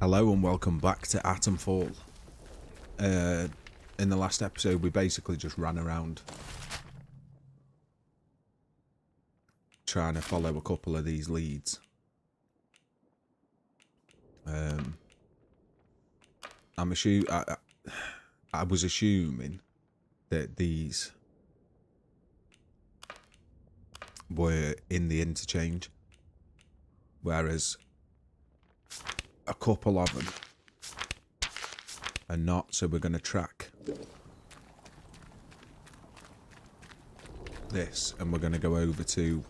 Hello and welcome back to Atomfall. In the last episode we basically just ran around trying to follow a couple of these leads. I was assuming that these were in the interchange, whereas a couple of them are not, so we're going to track this and we're going to go over to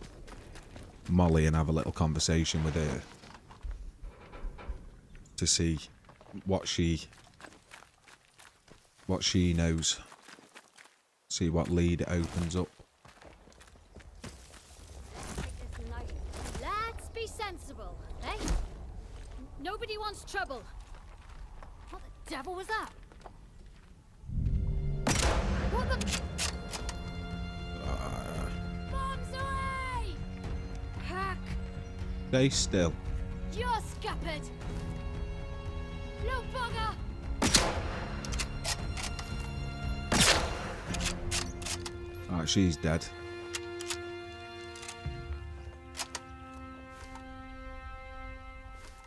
Molly and have a little conversation with her to see what she knows, see what lead it opens up. Let's be sensible, eh? Nobody wants trouble. What the devil was that? What the? Bombs away! Heck! Stay still. You're scuppered! No bugger! Alright, she's dead.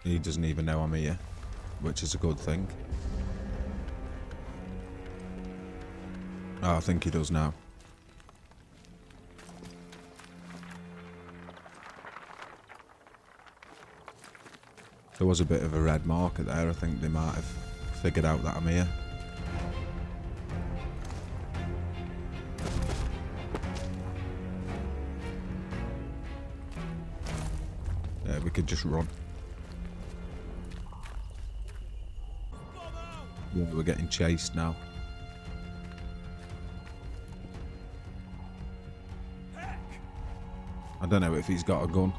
He doesn't even know I'm here, which is a good thing. Oh, I think he does now. There was a bit of a red marker there. I think they might have figured out that I'm here. Yeah, we could just run. Yeah, we're getting chased now. I don't know if he's got a gun.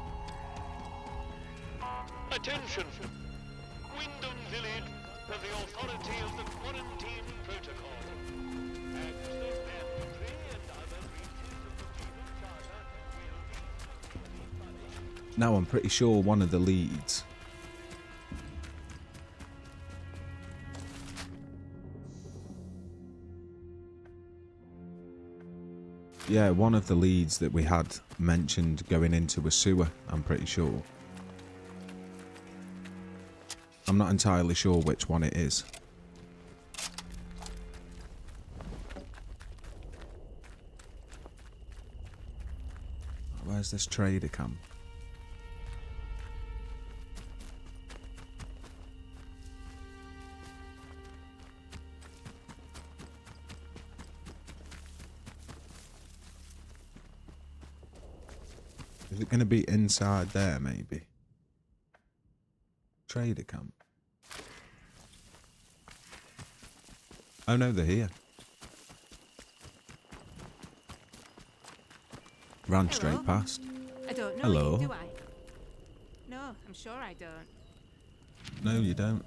Attention! Wyndham Village for the authority of the quarantine protocol. Access mandatory and other breaches of the penal charter will be punished. Now I'm pretty sure one of the leads one of the leads that we had mentioned going into a sewer, I'm pretty sure. I'm not entirely sure which one it is. Where's this trader camp? Is it going to be inside there, maybe? Trader camp. Oh no, they're here. Ran straight past. I don't know Hello. you, do I? No, I'm sure I don't. No, you don't.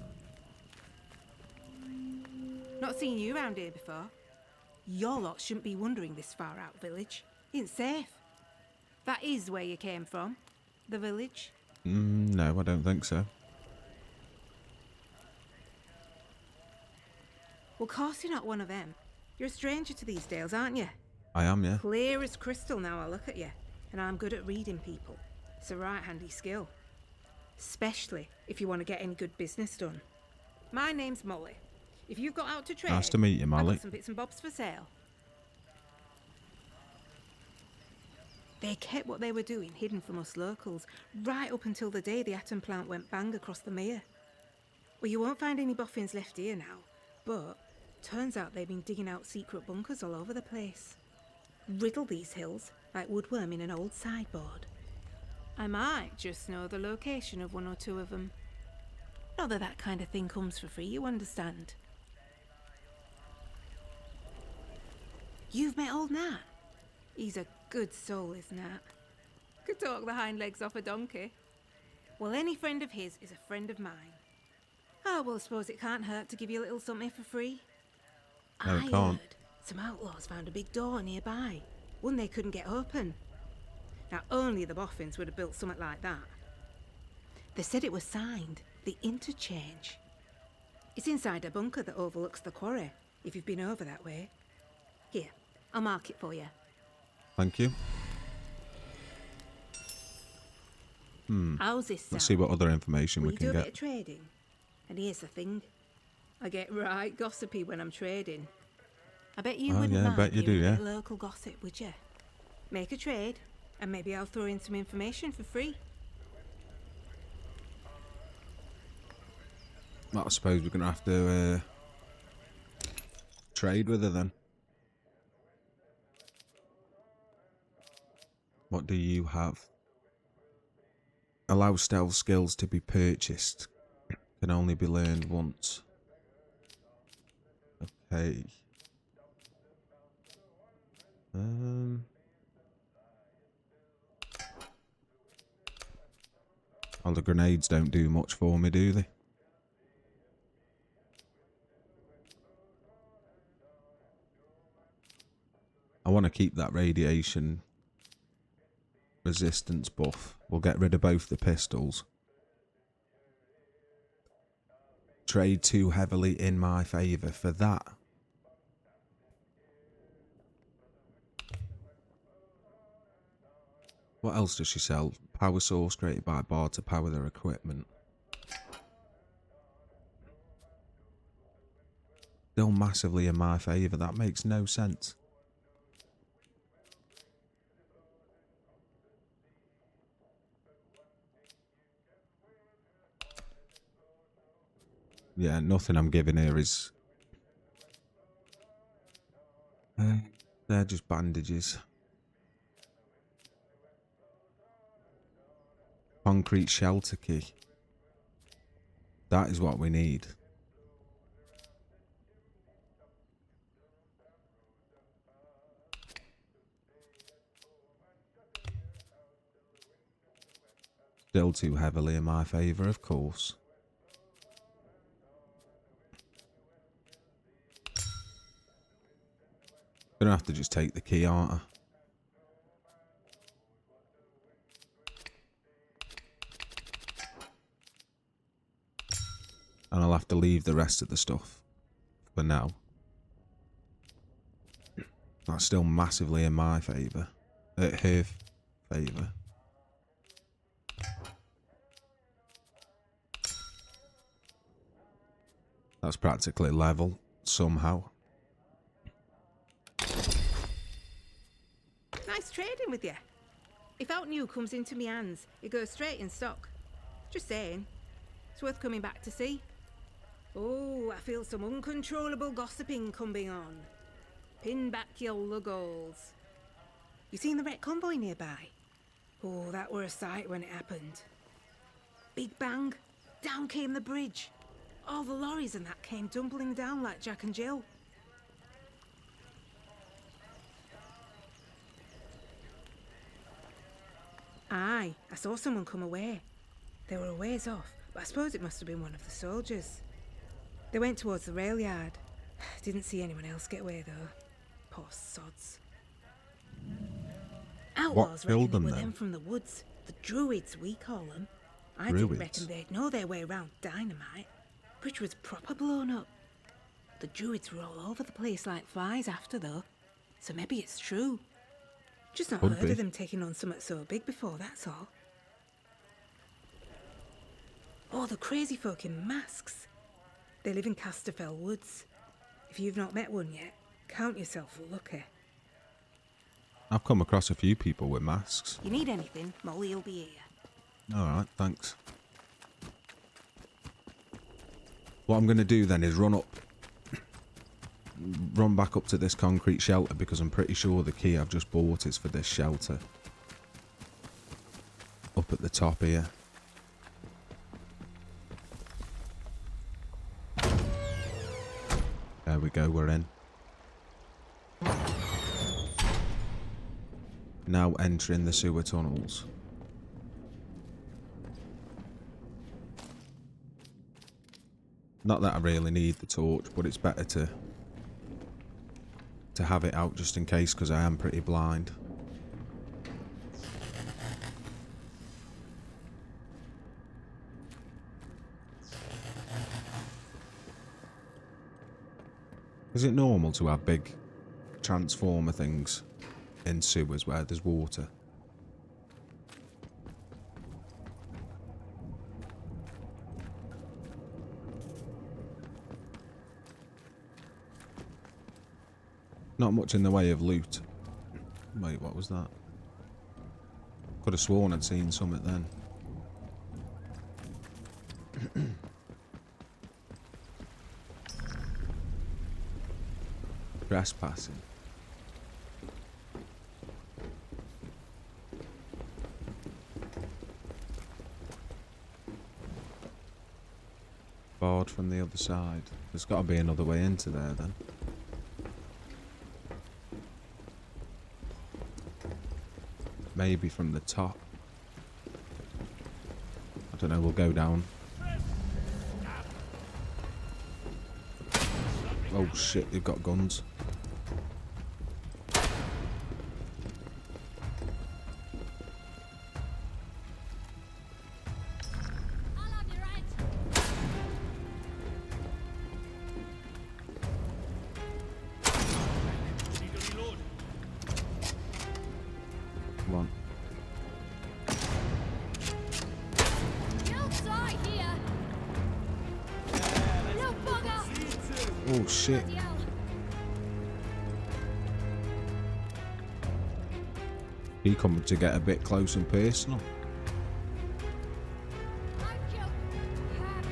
Not seen you around here before. Your lot shouldn't be wandering this far out village. It's safe. That is where you came from, the village. No, I don't think so. Well, course you're not one of them. You're a stranger to these dales, aren't you? I am, yeah. Clear as crystal now I look at you. And I'm good at reading people. It's a right handy skill. Especially if you want to get any good business done. My name's Molly. If you've got out to trade, Nice to meet you, I've Molly. got some bits and bobs for sale. They kept what they were doing hidden from us locals, right up until the day the atom plant went bang across the mere. Well, you won't find any boffins left here now, but turns out they've been digging out secret bunkers all over the place. Riddle these hills like woodworm in an old sideboard. I might just know the location of one or two of them. Not that that kind of thing comes for free, you understand. You've met old Nat? He's a good soul, is Nat. Could talk the hind legs off a donkey. Well, any friend of his is a friend of mine. Oh, well, I suppose it can't hurt to give you a little something for free. No, it I can't. heard some outlaws found a big door nearby, one they couldn't get open. Now, only the boffins would have built something like that. They said it was signed the Interchange. It's inside a bunker that overlooks the quarry, if you've been over that way. Here, I'll mark it for you. Thank you. How's this sound? Let's see what other information Will we you do can a bit get. of trading? And here's the thing. I get right gossipy when I'm trading. I bet you Oh, wouldn't yeah, I mind bet you hearing do, a yeah. bit of local gossip, would you? Make a trade, and maybe I'll throw in some information for free. Well, I suppose we're going to have to trade with her then. What do you have? Allow stealth skills to be purchased. Can only be learned once. Okay. Well, the grenades don't do much for me, do they? I want to keep that radiation resistance buff. We'll get rid of both the pistols. Trade too heavily in my favour for that. What else does she sell? Power source created by Bard to power their equipment. Still massively in my favour. That makes no sense. Yeah, nothing I'm giving here is... they're just bandages. Concrete shelter key. That is what we need. Still too heavily in my favour, of course. Gonna have to just take the key, aren't I? And I'll have to leave the rest of the stuff for now. That's still massively in my favour. Her favour. That's practically level, somehow. Nice trading with you. If out new comes into me hands, it goes straight in stock. Just saying. It's worth coming back to see. Oh, I feel some uncontrollable gossiping coming on. Pin back your luggles. You seen the wrecked convoy nearby? Oh, that were a sight when it happened. Big bang, down came the bridge. All the lorries and that came tumbling down like Jack and Jill. Aye, I saw someone come away. They were a ways off, but I suppose it must have been one of the soldiers. They went towards the rail yard. Didn't see anyone else get away though. Poor sods. Outlaws killed reckon them it were then? them from the woods. The druids, we call them. I Druids? didn't reckon they'd know their way around dynamite. Bridge was proper blown up. The druids were all over the place like flies after though. So maybe it's true. Just not Could heard be. of them taking on something so big before, that's all. Oh, the crazy folk in masks. They live in Casterfell Woods. If you've not met one yet, count yourself lucky. I've come across a few people with masks. You need anything, Molly will be here. Alright, thanks. What I'm going to do then is run back up to this concrete shelter because I'm pretty sure the key I've just bought is for this shelter. Up at the top here. There we go, we're in. Now entering the sewer tunnels. Not that I really need the torch, but it's better to have it out just in case because I am pretty blind. Is it normal to have big transformer things in sewers where there's water? Not much in the way of loot. Wait, what was that? Could have sworn I'd seen something then. Trespassing. Barred from the other side. There's got to be another way into there then. Maybe from the top. I don't know, we'll go down. Oh shit, they've got guns. I'll have you right. Come on. You'll die here. No bugger. Oh shit. Bloody hell. He coming to get a bit close and personal. I killed Hack.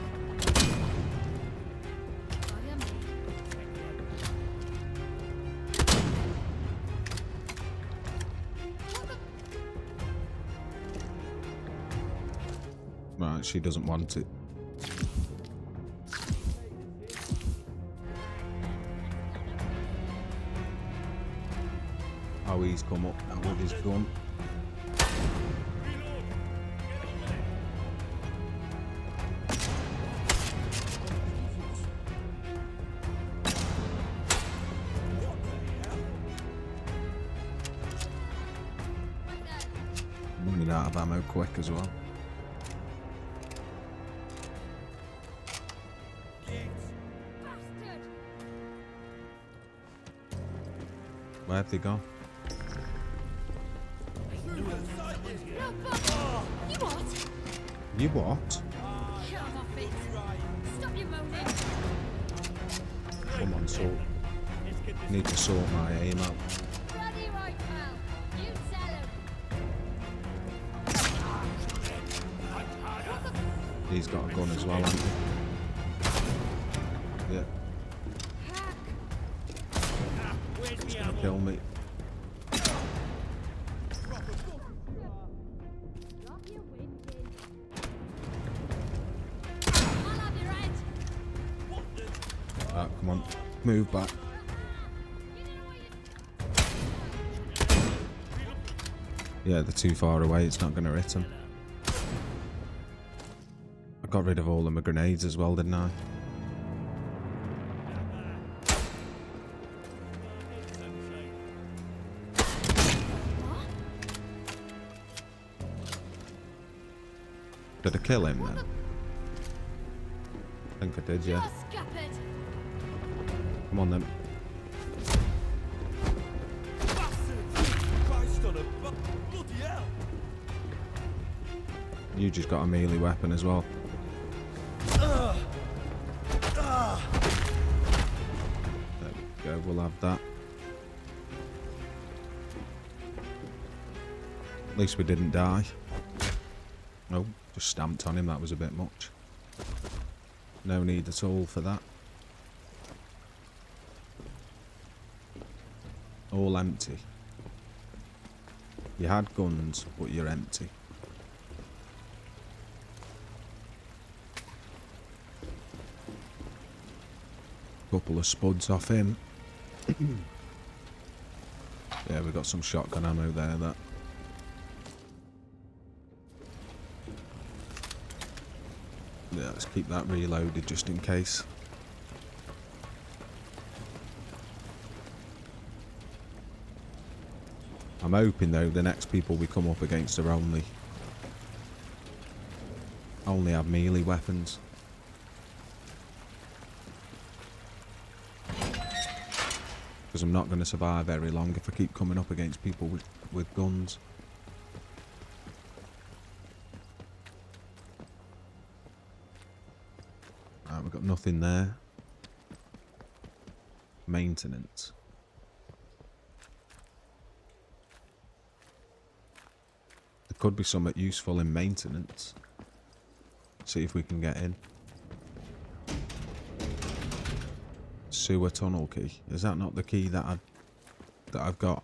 Fire me. What the? Right, she doesn't want it. Oh, he's come up now with his gun. Right there. Running out of ammo quick as well. Bastard. Where have they gone? No bugger. You what? You what? Get off it. Stop your moaning. Come on, sort. Need to sort my aim out. Bloody right, pal. You tell him. He's got a gun as well, hasn't he? Yeah, Hack. he's gonna kill me. Drop your whinging. I'll have you right. Ah, come on, move back. You don't know what Yeah, they're too far away, it's not gonna hit them. I got rid of all of my grenades as well, didn't I? Did I kill him then? I think I did, You're yeah. scuppered. Come on then. You just got a melee weapon as well. There we go, we'll have that. At least we didn't die. No, just stamped on him, that was a bit much. No need at all for that. All empty. You had guns, but you're empty. Couple of spuds off him. Yeah, we got some shotgun ammo there, that. Yeah, let's keep that reloaded just in case. I'm hoping though the next people we come up against are only have melee weapons. Because I'm not going to survive very long if I keep coming up against people with guns. Right, we've got nothing there. Maintenance. There could be something useful in maintenance. See if we can get in. Sewer tunnel key. Is that not the key that I've got?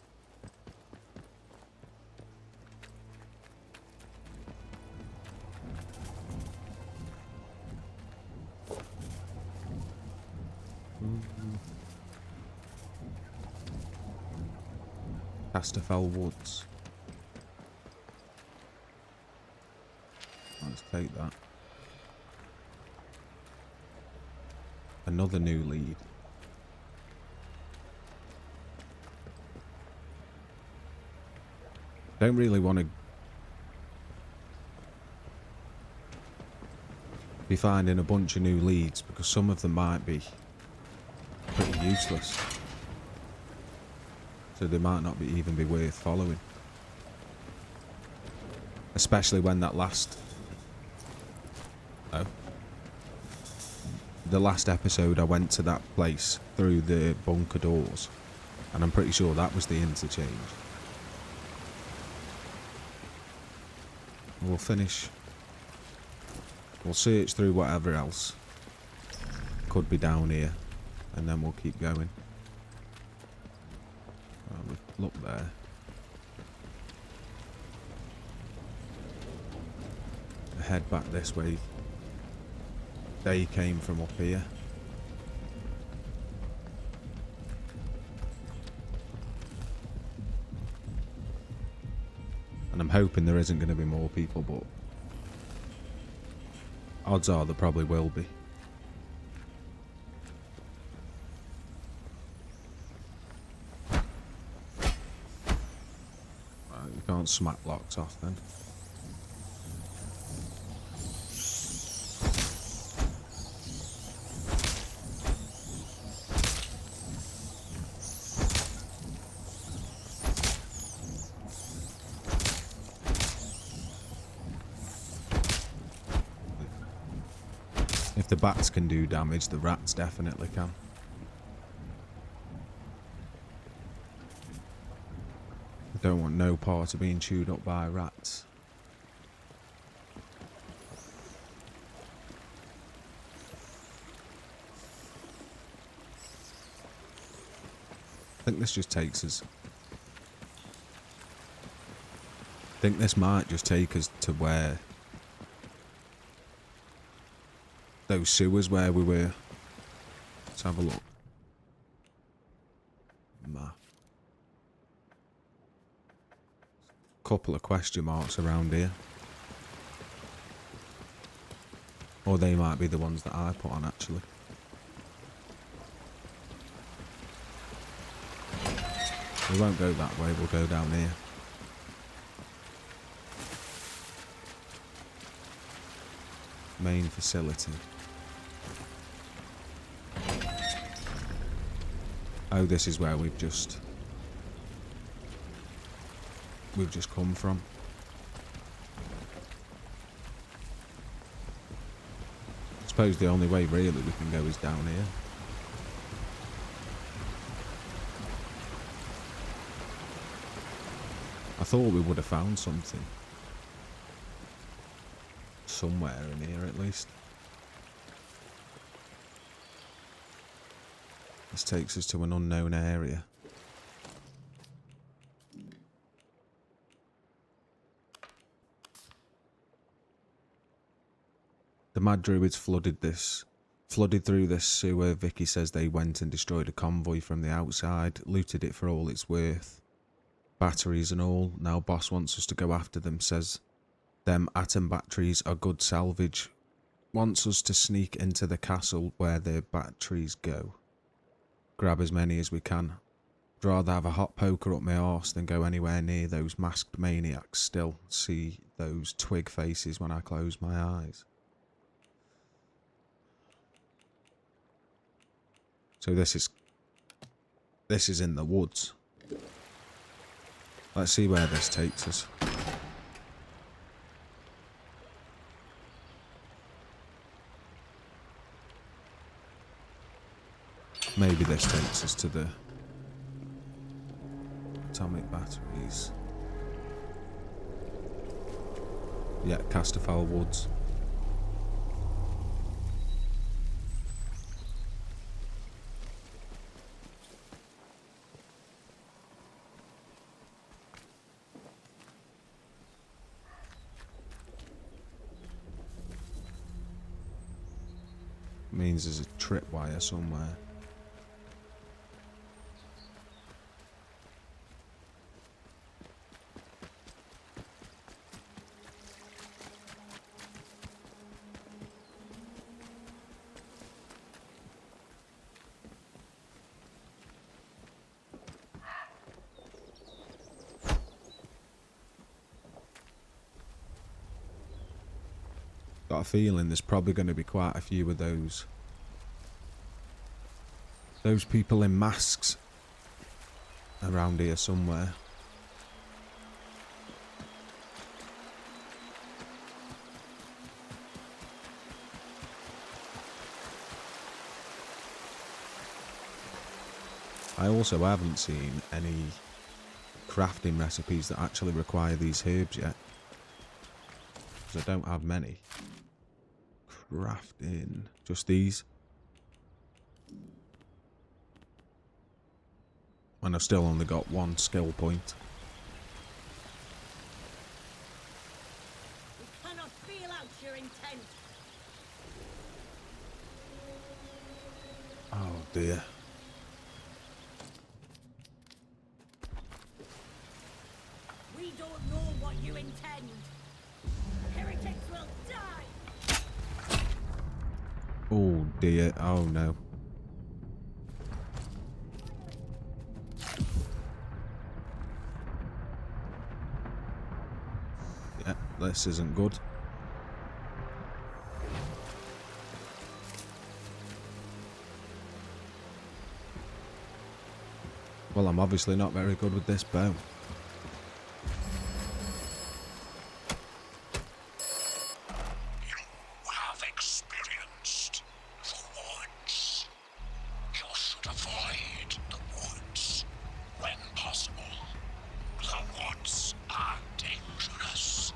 Catastrophe Woods. Let's take that. Another new lead. Don't really want to be finding a bunch of new leads because some of them might be pretty useless. So they might not even be worth following. Especially when that last... Oh. The last episode I went to that place through the bunker doors. And I'm pretty sure that was the interchange. We'll finish. We'll search through whatever else could be down here. And then we'll keep going. Look there. Head back this way. They came from up here. And I'm hoping there isn't going to be more people, but odds are there probably will be. Right, you can't smack locks off then. If the bats can do damage, the rats definitely can. I don't want no part of being chewed up by rats. I think this just takes us... I think this might just take us to where... those sewers where we were. Let's have a look. Map. Couple of question marks around here. Or they might be the ones that I put on actually. We won't go that way, we'll go down here. Main facility. Oh, this is where we've just come from. I suppose the only way really we can go is down here. I thought we would have found something. Somewhere in here at least. This takes us to an unknown area. The Mad Druids flooded through this sewer. Vicky says they went and destroyed a convoy from the outside, looted it for all it's worth. Batteries and all. Now boss wants us to go after them, says them atom batteries are good salvage. Wants us to sneak into the castle where the batteries go. Grab as many as we can. I'd rather have a hot poker up my arse than go anywhere near those masked maniacs. Still see those twig faces when I close my eyes. So this is This is in the woods. Let's see where this takes us. Maybe this takes us to the atomic batteries. Yeah, Catastrophe Woods. Means there's a tripwire somewhere. Got a feeling there's probably going to be quite a few of those people in masks around here somewhere. I also haven't seen any crafting recipes that actually require these herbs yet, because I don't have many. Crafting, just these. And I've still only got one skill point. We cannot feel out your intent. Oh dear. We don't know what you intend. Heretics will die. Oh dear, oh no. Yeah, this isn't good. Well, I'm obviously not very good with this bow. You have experienced the woods. You should avoid the woods when possible. The woods are dangerous.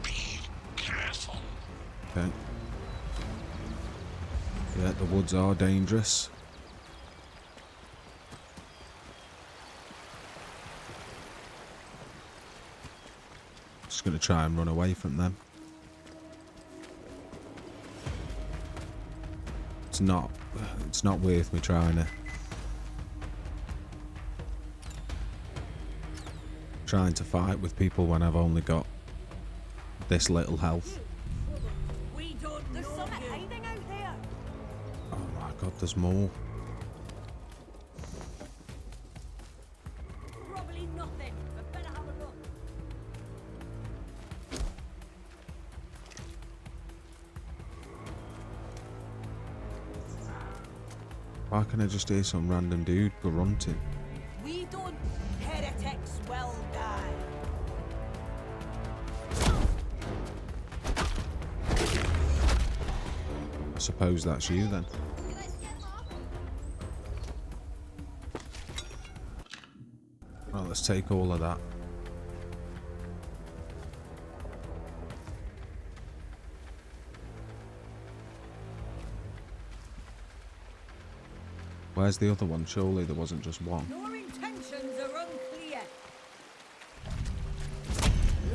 Be careful. Okay. Yeah, the woods are dangerous. Just gonna try and run away from them. It's not worth me trying to fight with people when I've only got this little health. We don't know. There's something hiding out there. Oh my god, there's more. Probably nothing. But better have a look. Why can I just hear some random dude grunting? We don't. Heretics will die. I suppose that's you then. Well, let's take all of that. Where's the other one? Surely there wasn't just one. Your intentions are unclear.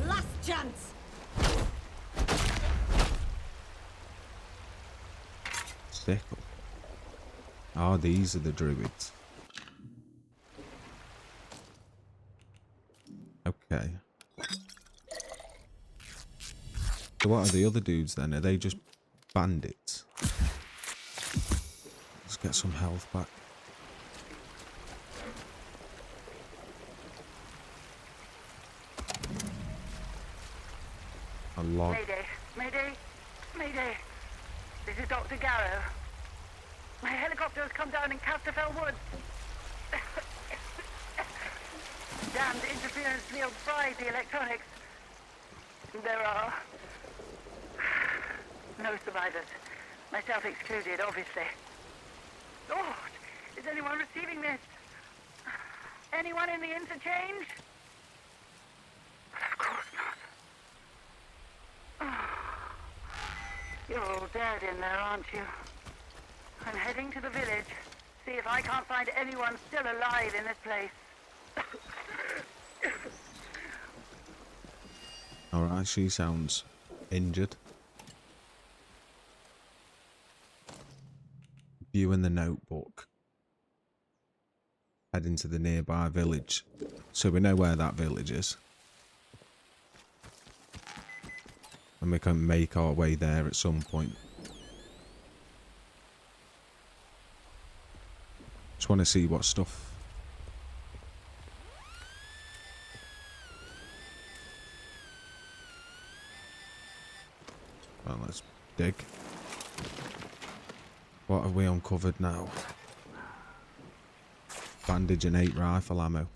Last chance. Sickle. Ah, these are the druids. Okay. So what are the other dudes then? Are they just bandits? Let's get some health back. A log. Mayday, Mayday, Mayday. This is Dr. Garrow. My helicopter has come down in Catastrophe Woods. Damned interference field fried the electronics. There are no survivors. Myself excluded, obviously. Lord, is anyone receiving this? Anyone in the interchange? Of course not. You're all dead in there, aren't you? I'm heading to the village. See if I can't find anyone still alive in this place. Alright, she sounds injured. Viewing the notebook. Heading to the nearby village. So we know where that village is. And we can make our way there at some point. Just want to see what stuff. Well, let's dig. What have we uncovered now? Bandage and 8 rifle ammo.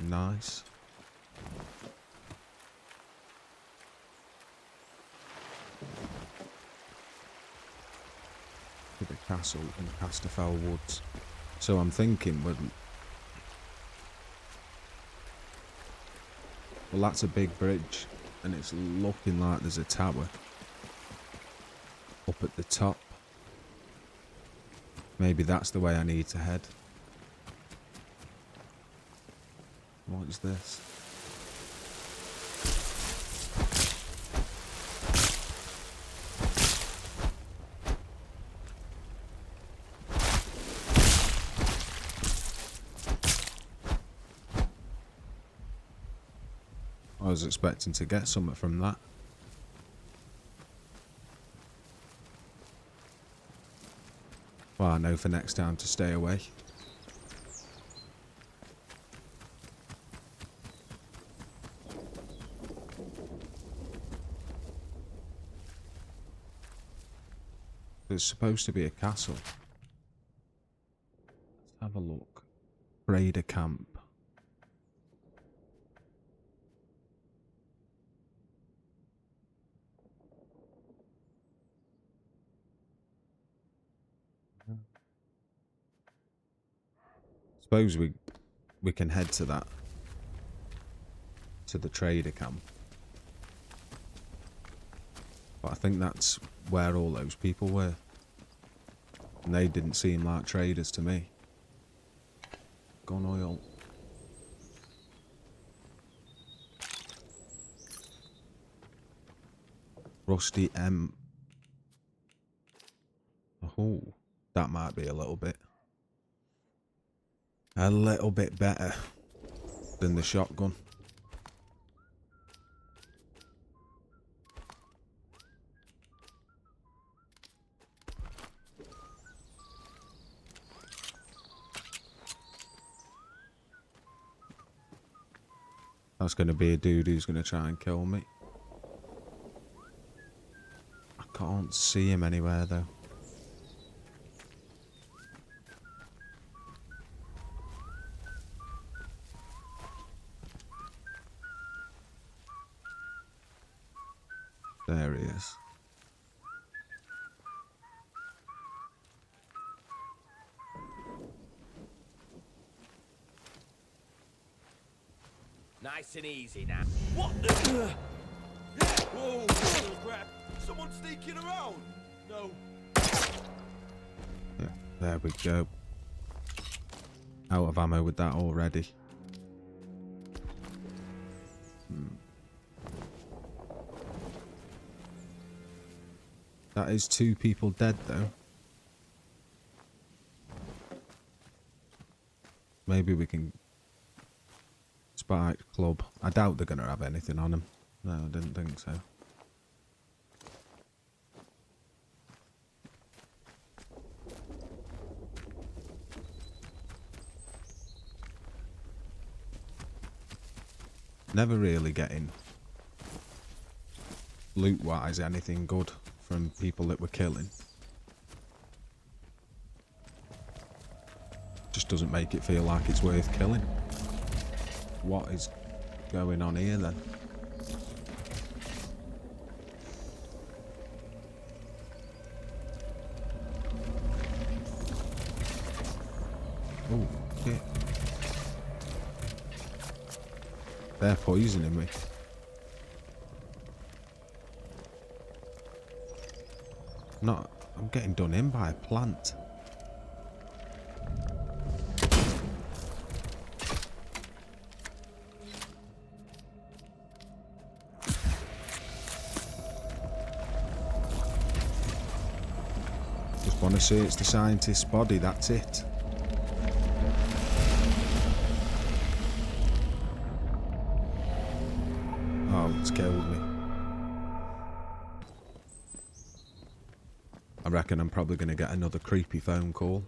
Nice. To the castle in Catastrophe Woods. So I'm thinking, well, that's a big bridge, and it's looking like there's a tower up at the top. Maybe that's the way I need to head. What is this? I was expecting to get something from that. Well, I know for next time to stay away. There's supposed to be a castle. Let's have a look. Raider camp. Suppose we can head to that. To the trader camp. But I think that's where all those people were. And they didn't seem like traders to me. Gun oil. Rusty M. Oh, that might be a little bit better than the shotgun. That's going to be a dude who's going to try and kill me. I can't see him anywhere though. There he is. Nice and easy now. What the? Whoa, crap. Someone sneaking around? No. Yeah, there we go. Out of ammo with that already. That is 2 people dead though. Maybe we can spike club. I doubt they're gonna have anything on them. No, I didn't think so. Never really getting loot wise anything good from people that we're killing. Just doesn't make it feel like it's worth killing. What is going on here then? Oh, shit. They're poisoning me. I'm getting done in by a plant. Just want to say it's the scientist's body, that's it. Oh, it's killed me. I reckon I'm probably going to get another creepy phone call.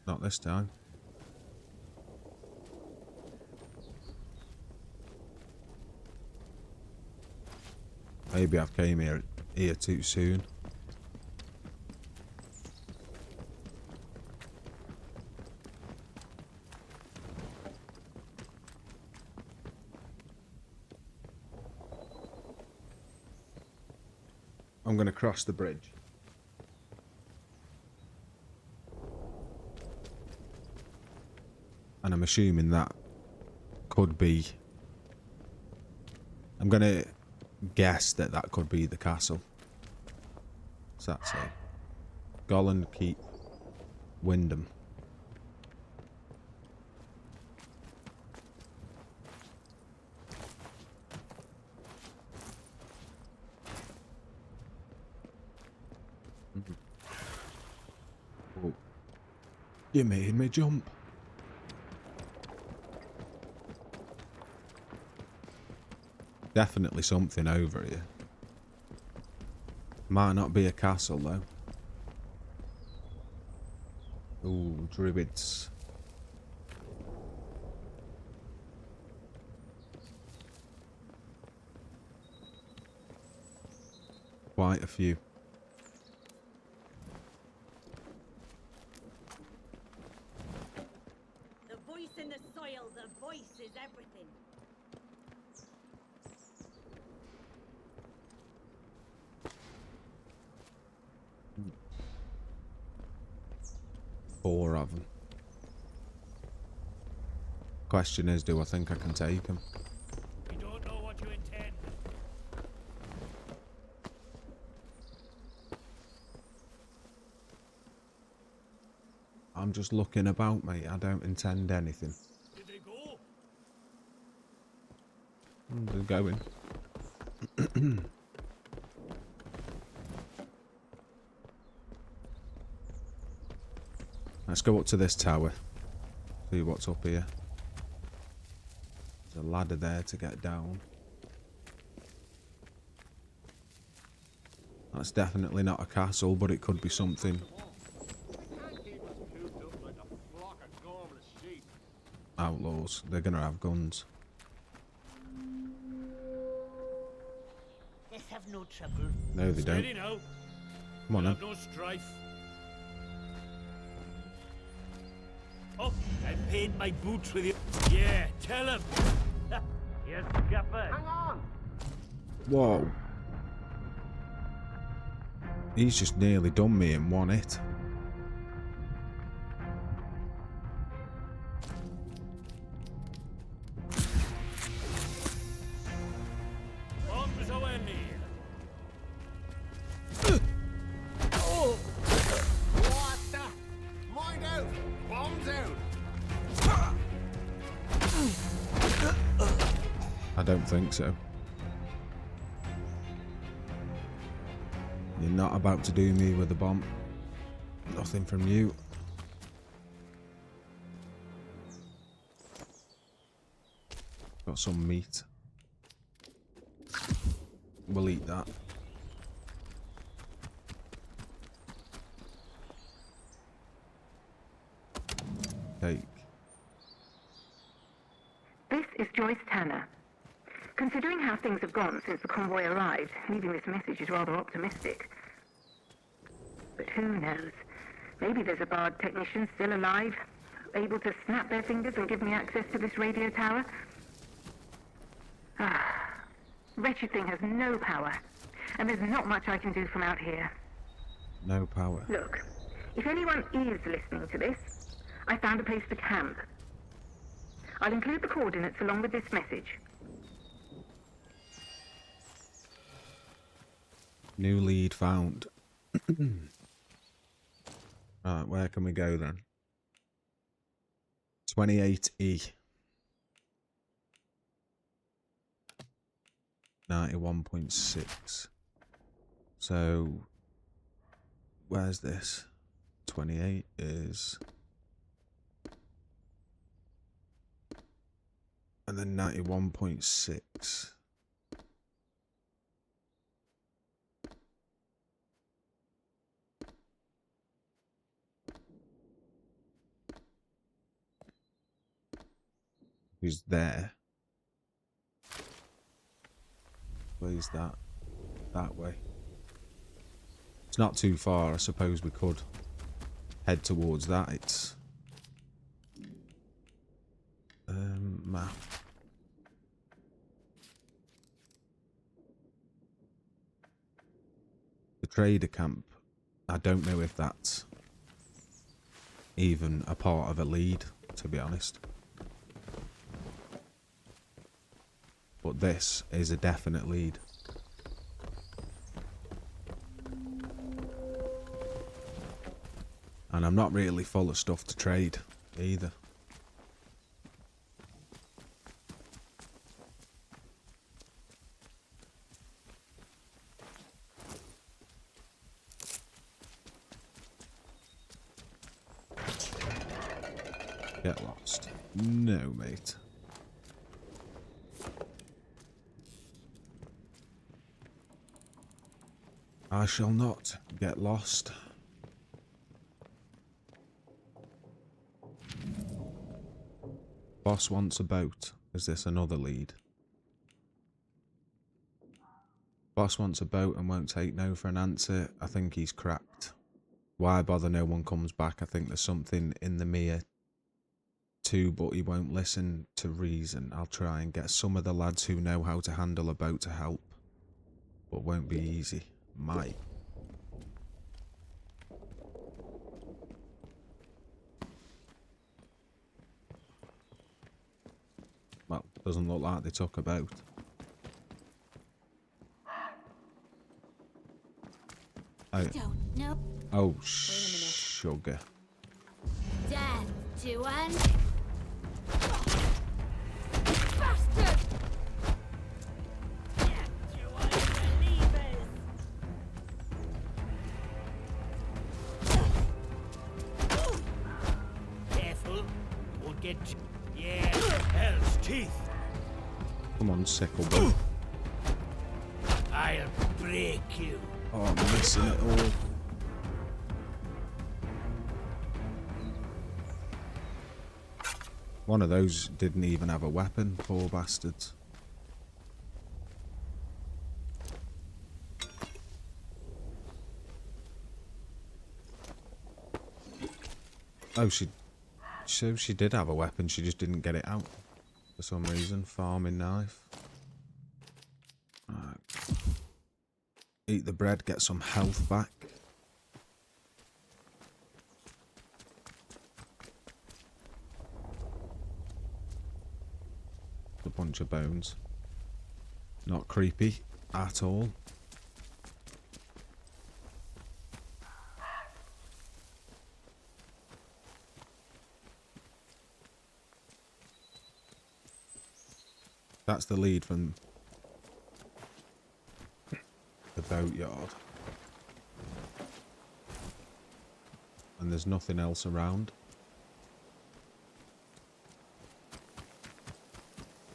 Not this time. Maybe I've came here too soon. I'm going to cross the bridge. And I'm assuming that could be... I'm going to guess that that could be the castle. What's that say? Golland Keep, Wyndham. Oh. You made me jump. Definitely something over here. Might not be a castle though. Ooh, druids. Quite a few. The voice in the soil, the voice is everything. 4 of them. Question is, do I think I can take them? We don't know what you intend. I'm just looking about, mate. I don't intend anything. Did they go? They're going. Let's go up to this tower. See what's up here. There's a ladder there to get down. That's definitely not a castle, but it could be something. Outlaws. They're gonna have guns. Let's have no trouble. No, they don't. Steady now. Come on, We'll then. have no strife. Oh, I paid my boots with you. Yeah, tell him. Yes, Gaffer. Hang on. Whoa. He's just nearly done me in one hit. Bombs away me. What the? Mind out! Bombs out! I don't think so. You're not about to do me with a bomb. Nothing from you. Got some meat. We'll eat that. Cake. This It's Joyce Tanner. Considering how things have gone since the convoy arrived, leaving this message is rather optimistic. But who knows? Maybe there's a Bard technician still alive, able to snap their fingers and give me access to this radio tower. Wretched thing has no power, and there's not much I can do from out here. No power. Look, if anyone is listening to this, I found a place to camp. I'll include the coordinates along with this message. New lead found. Right, where can we go then? 28E. 91.6. So, where's this? 28 is... And then 91.6. Who's there? Where's that? That way. It's not too far. I suppose we could head towards that. It's map. The trader camp. I don't know if that's even a part of a lead, to be honest. But this is a definite lead. And I'm not really full of stuff to trade either. Get lost. No, mate. I shall not get lost. Boss wants a boat. Is this another lead? Boss wants a boat and won't take no for an answer. I think he's cracked. Why bother? No one comes back. I think there's something in the mirror too, but he won't listen to reason. I'll try and get some of the lads who know how to handle a boat to help, but won't be easy. Might. Well, doesn't look like they took a boat. Oh, Don't know. oh sugar. Death to an bastard! Careful. Won't get... Yeah, hell's teeth. Come on, sickle boat. I'll break you. Oh, I'm missing it all. One of those didn't even have a weapon, poor bastards. Oh, she did have a weapon, she just didn't get it out for some reason. Farming knife. Right. Eat the bread, get some health back. A bunch of bones. Not creepy at all. That's the lead from the boatyard. And there's nothing else around.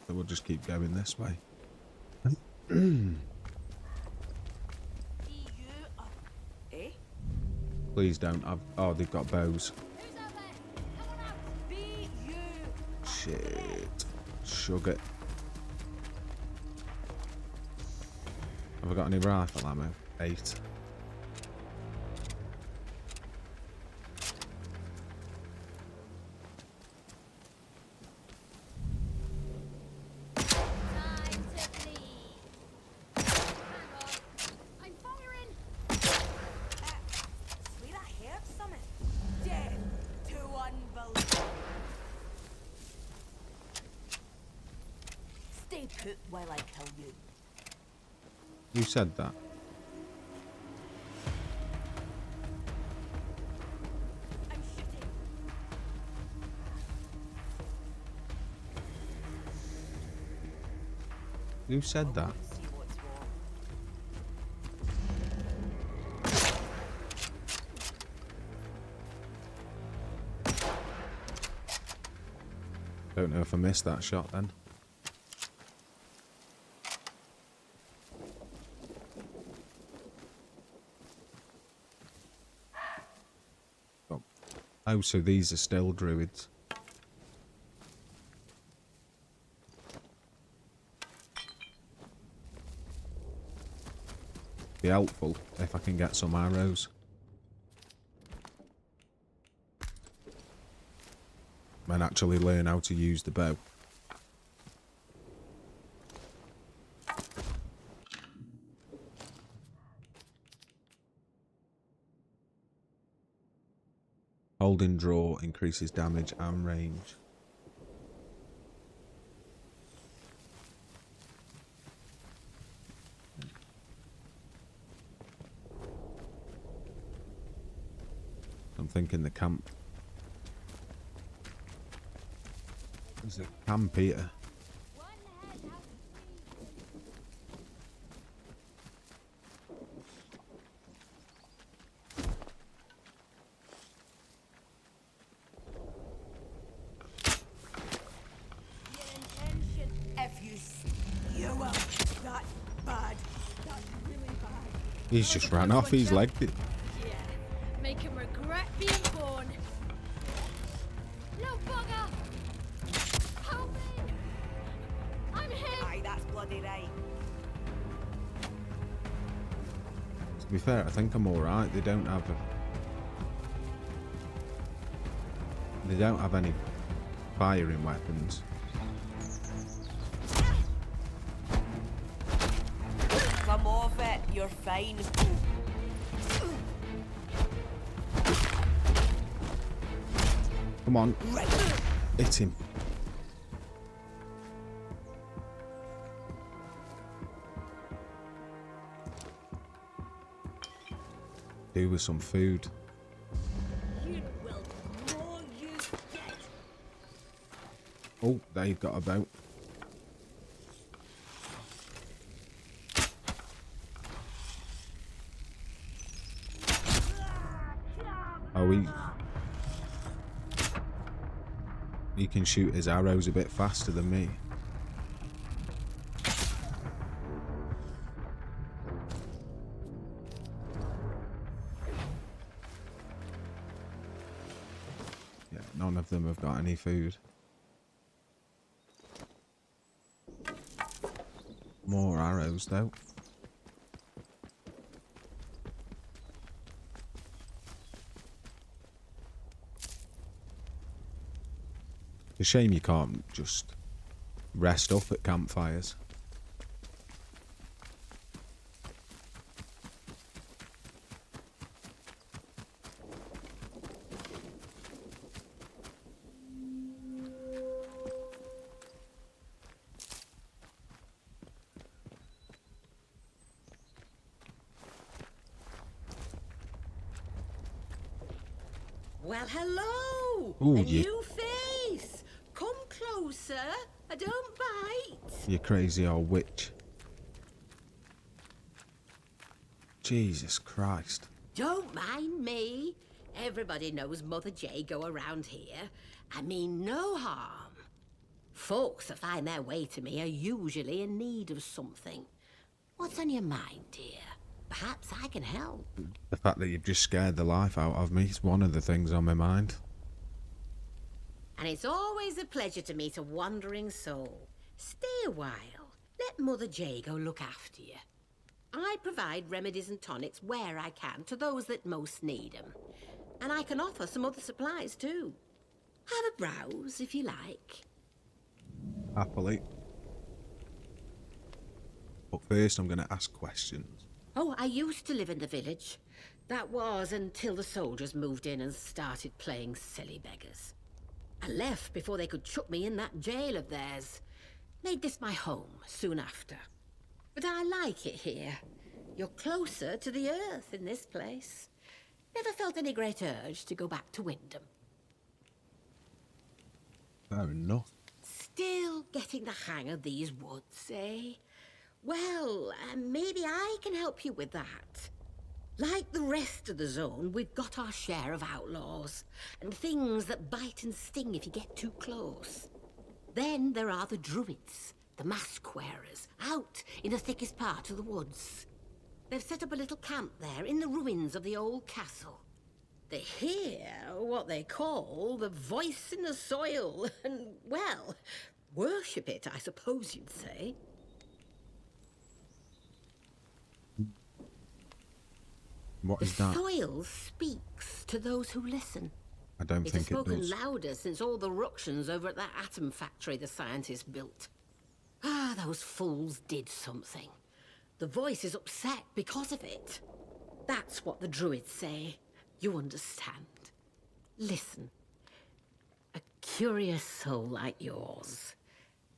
So we'll just keep going this way. Eh? Please don't. Oh, they've got bows. Who's out there? Come on out! Be you! Shit. Shug it. Have I got any rifle ammo? 8. Time to bleed. Hang on. I'm firing. Sweet, I heard something. Dead to unbelief. Stay put while I kill you. Who said that? I'm shooting. Who said that? See what's wrong. Don't know if I missed that shot then. Oh, so these are still druids. Be helpful if I can get some arrows. And actually learn how to use the bow. Holding draw increases damage and range. I'm thinking the camp. There's a camp here. One head out of 3. Your intention, if you will, that bad. That's really bad. He's just ran off, he's legged it. Yeah. Make him regret being born. No bugger! Help me! I'm hit! Aye, that's bloody right. To be fair, I think I'm alright. They don't have any firing weapons. Come off it, you're fine. Come on, hit him. Do with some food. You will know you get. Oh, they've got a boat. Oh, he can shoot his arrows a bit faster than me. Yeah, none of them have got any food. More arrows though. It's a shame you can't just rest up at campfires. Well, hello! Ooh, a you- new face! Come closer, I don't bite! You crazy old witch. Jesus Christ. Don't mind me. Everybody knows Mother J go around here. I mean no harm. Folks that find their way to me are usually in need of something. What's on your mind, dear? Perhaps I can help. The fact that you've just scared the life out of me is one of the things on my mind. And it's always a pleasure to meet a wandering soul. Stay a while. Let Mother Jago look after you. I provide remedies and tonics where I can to those that most need them. And I can offer some other supplies too. Have a browse if you like. Happily. But first I'm going to ask questions. Oh, I used to live in the village. That was until the soldiers moved in and started playing silly beggars. I left before they could chuck me in that jail of theirs. Made this my home soon after. But I like it here. You're closer to the earth in this place. Never felt any great urge to go back to Wyndham. Fair enough. Still getting the hang of these woods, eh? Well, maybe I can help you with that. Like the rest of the zone, we've got our share of outlaws and things that bite and sting if you get too close. Then there are the druids, the mask wearers, out in the thickest part of the woods. They've set up a little camp there in the ruins of the old castle. They hear what they call the voice in the soil and, well, worship it, I suppose you'd say. What is that? The soil speaks to those who listen. I don't It has think it spoken does. louder since all the ructions over at that atom factory the scientists built. Ah, those fools did something. The voice is upset because of it. That's what the druids say. You understand. Listen. A curious soul like yours.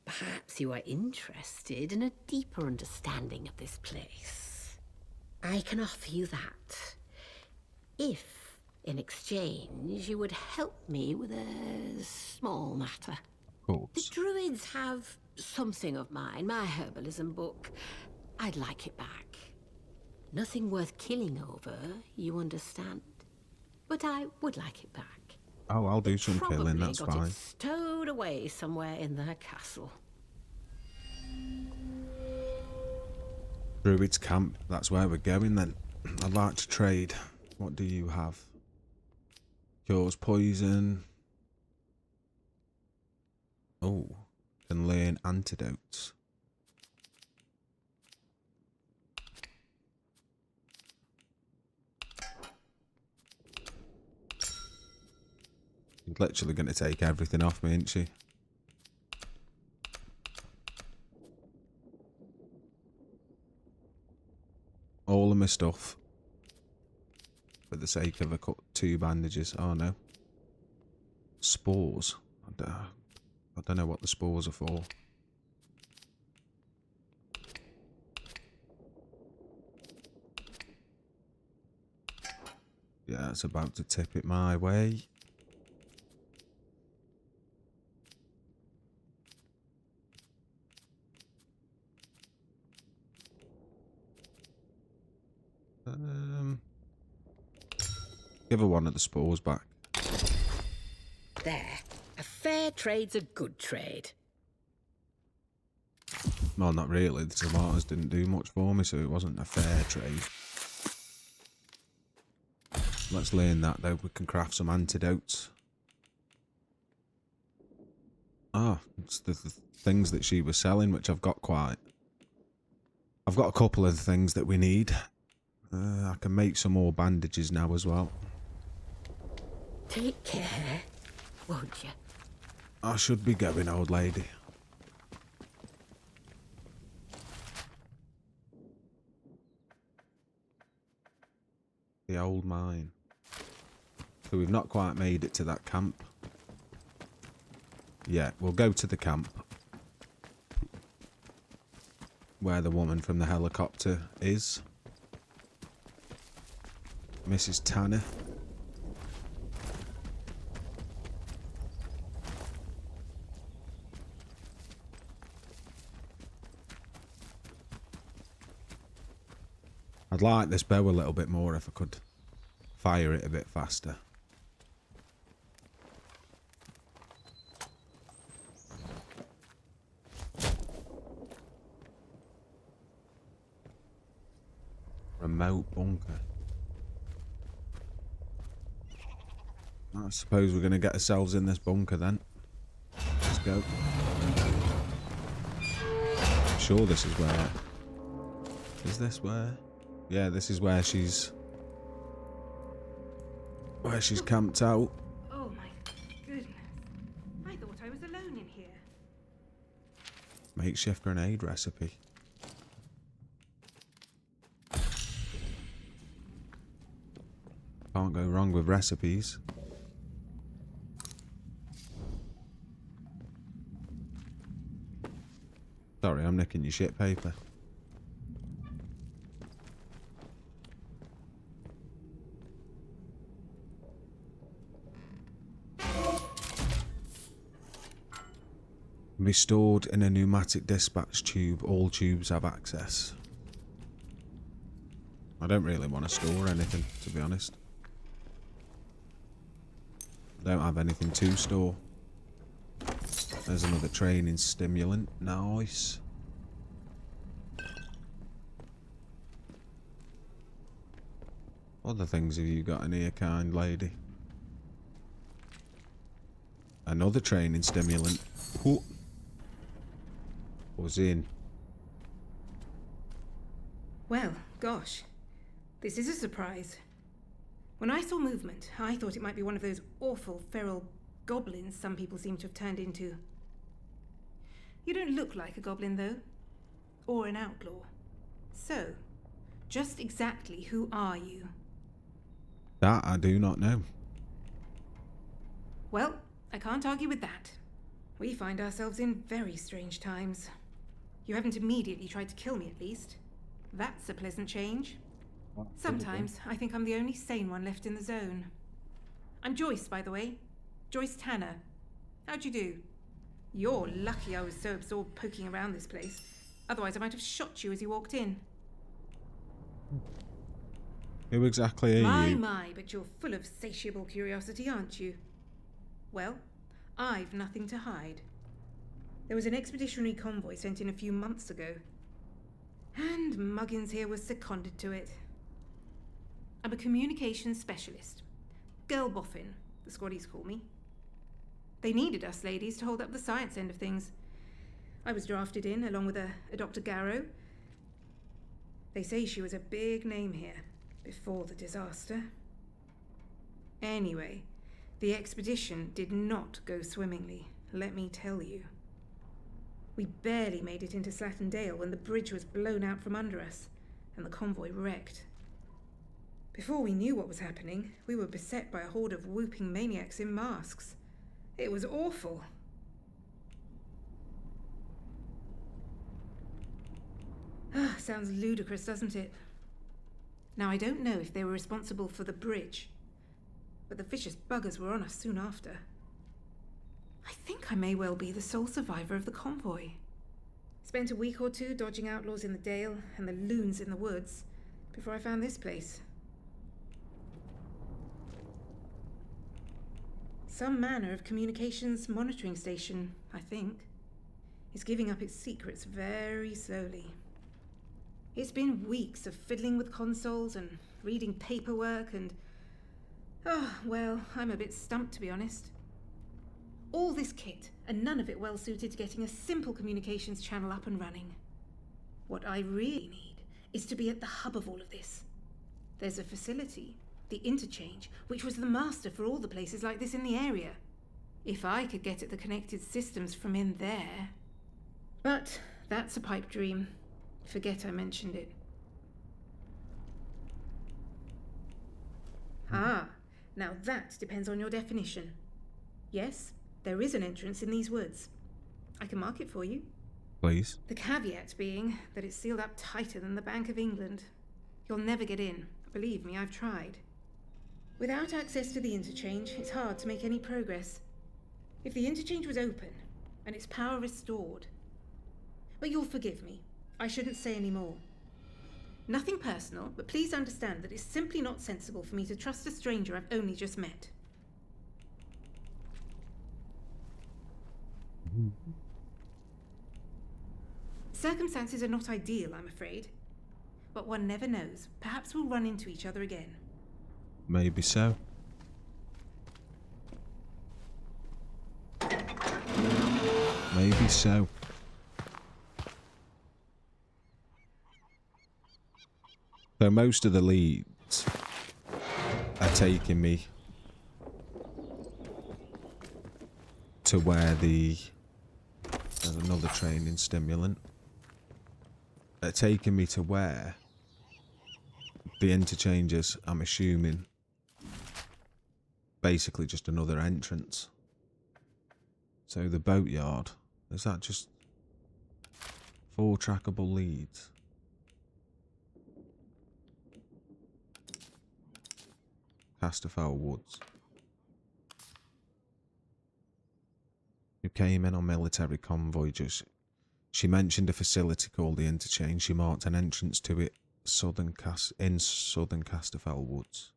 Perhaps you are interested in a deeper understanding of this place. I can offer you that. If, in exchange, you would help me with a small matter. Of The course. druids have something of mine, my herbalism book. I'd like it back. Nothing worth killing over, you understand. But I would like it back. Oh, I'll do some Probably killing, that's got fine. it stowed away somewhere in their castle. Druid's camp, that's where we're going then. I'd like to trade. What do you have? Cures poison. Oh, can learn antidotes. She's literally going to take everything off me, isn't she? All of my stuff. For the sake of a cut 2 bandages. Oh no. Spores. I don't know what the spores are for. Yeah, it's about to tip it my way. Give her one of the spores back. There. A fair trade's a good trade. Well, not really. The tomatoes didn't do much for me, so it wasn't a fair trade. Let's learn that, though. We can craft some antidotes. Ah, it's the things that she was selling, which I've got quite. I've got a couple of things that we need. I can make some more bandages now as well. Take care, won't you? I should be going, old lady. The old mine. So we've not quite made it to that camp. Yeah, we'll go to the camp. Where the woman from the helicopter is. Mrs. Tanner. I'd like this bow a little bit more if I could fire it a bit faster. Remote bunker. I suppose we're going to get ourselves in this bunker then. go. I'm sure this is where... Is this where? Yeah, this is where she's... Where she's camped out. Oh my goodness. I thought I was alone in here. Makeshift grenade recipe. Can't go wrong with recipes. Sorry, I'm nicking your shit paper. Can be stored in a pneumatic dispatch tube. All tubes have access. I don't really want to store anything, to be honest. I don't have anything to store. There's another training stimulant. Nice. What other things have you got in here, kind lady? Another training stimulant. Ooh. Was in. Well, gosh. This is a surprise. When I saw movement, I thought it might be one of those awful feral goblins some people seem to have turned into. You don't look like a goblin, though. Or an outlaw. So, just exactly who are you? That I do not know. Well, I can't argue with that. We find ourselves in very strange times. You haven't immediately tried to kill me, at least. That's a pleasant change. Sometimes I think I'm the only sane one left in the zone. I'm Joyce, by the way. Joyce Tanner. How'd you do? You're lucky I was so absorbed poking around this place. Otherwise I might have shot you as you walked in. Who exactly are you? My, but you're full of satiable curiosity, aren't you? Well, I've nothing to hide. There was an expeditionary convoy sent in a few months ago. And Muggins here was seconded to it. I'm a communications specialist. Girl boffin, the squaddies call me. They needed us ladies to hold up the science end of things. I was drafted in along with a Dr. Garrow. They say she was a big name here before the disaster. Anyway, the expedition did not go swimmingly, let me tell you. We barely made it into Slattendale when the bridge was blown out from under us and the convoy wrecked. Before we knew what was happening, we were beset by a horde of whooping maniacs in masks. It was awful. Sounds ludicrous, doesn't it? Now, I don't know if they were responsible for the bridge, but the vicious buggers were on us soon after. I think I may well be the sole survivor of the convoy. Spent a week or two dodging outlaws in the Dale and the loons in the woods before I found this place. Some manner of communications monitoring station, I think. It's giving up its secrets very slowly. It's been weeks of fiddling with consoles and reading paperwork and... Oh, well, I'm a bit stumped, to be honest. All this kit, and none of it well suited to getting a simple communications channel up and running. What I really need is to be at the hub of all of this. There's a facility, the interchange, which was the master for all the places like this in the area. If I could get at the connected systems from in there... But that's a pipe dream. Forget I mentioned it. Ah, now that depends on your definition. Yes, there is an entrance in these woods. I can mark it for you. Please. The caveat being that it's sealed up tighter than the Bank of England. You'll never get in. Believe me, I've tried. Without access to the interchange, it's hard to make any progress. If the interchange was open, and its power restored... But you'll forgive me. I shouldn't say any more. Nothing personal, but please understand that it's simply not sensible for me to trust a stranger I've only just met. Circumstances are not ideal, I'm afraid. But one never knows. Perhaps we'll run into each other again. Maybe so. Maybe so. So most of the leads are taking me to where there's another training stimulant. They're taking me to where the interchanges, I'm assuming, basically just another entrance. So the boatyard, is that just 4 trackable leads? Catastrophe Woods. Who came in on military convoy just... She mentioned a facility called the Interchange. She marked an entrance to it in southern Catastrophe Woods.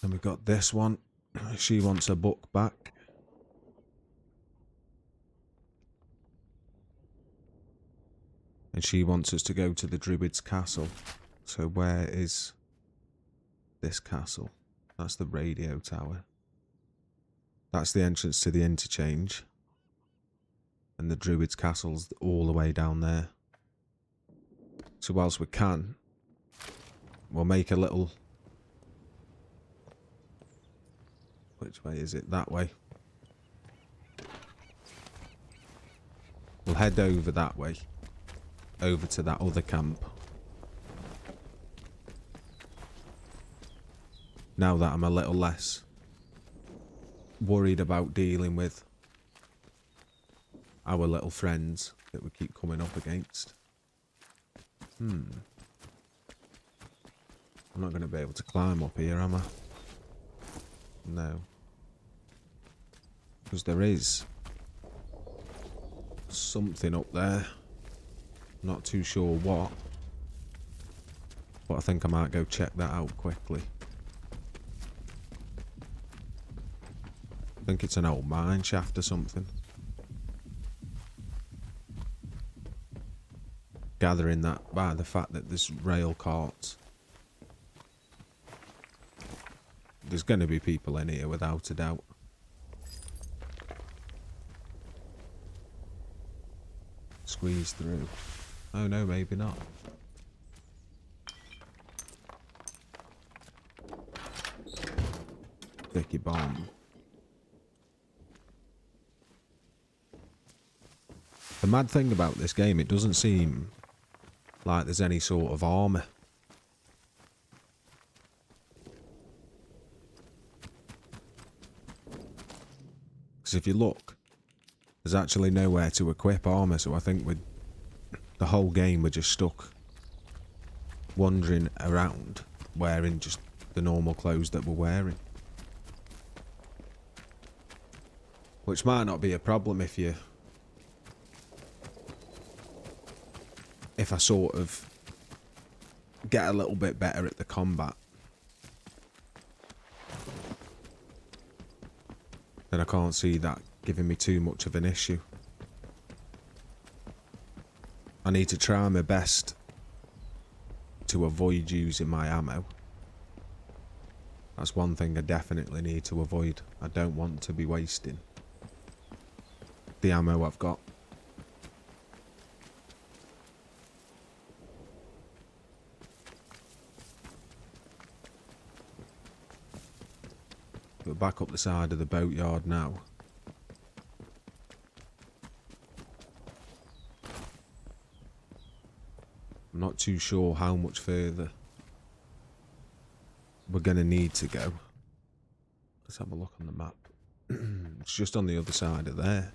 And we got this one. She wants her book back. And she wants us to go to the Druid's castle. So where is this castle? That's the radio tower. That's the entrance to the Interchange. And the Druid's castle's all the way down there. So whilst we can, we'll make a little... Which way is it? That way. We'll head over that way. Over to that other camp. Now that I'm a little less worried about dealing with our little friends that we keep coming up against. I'm not going to be able to climb up here, am I? No. Because there is something up there. Not too sure what. But I think I might go check that out quickly. I think it's an old mine shaft or something. Gathering that by the fact that there's rail carts. There's going to be people in here without a doubt. Squeeze through. Oh no, maybe not. Sticky bomb. The mad thing about this game, it doesn't seem like there's any sort of armour. Because if you look, there's actually nowhere to equip armour, so I think the whole game we're just stuck wandering around wearing just the normal clothes that we're wearing. Which might not be a problem if I sort of get a little bit better at the combat. Then I can't see that giving me too much of an issue. I need to try my best to avoid using my ammo. That's one thing I definitely need to avoid. I don't want to be wasting the ammo I've got. We're back up the side of the boatyard now. I'm not too sure how much further we're going to need to go. Let's have a look on the map. It's just on the other side of there.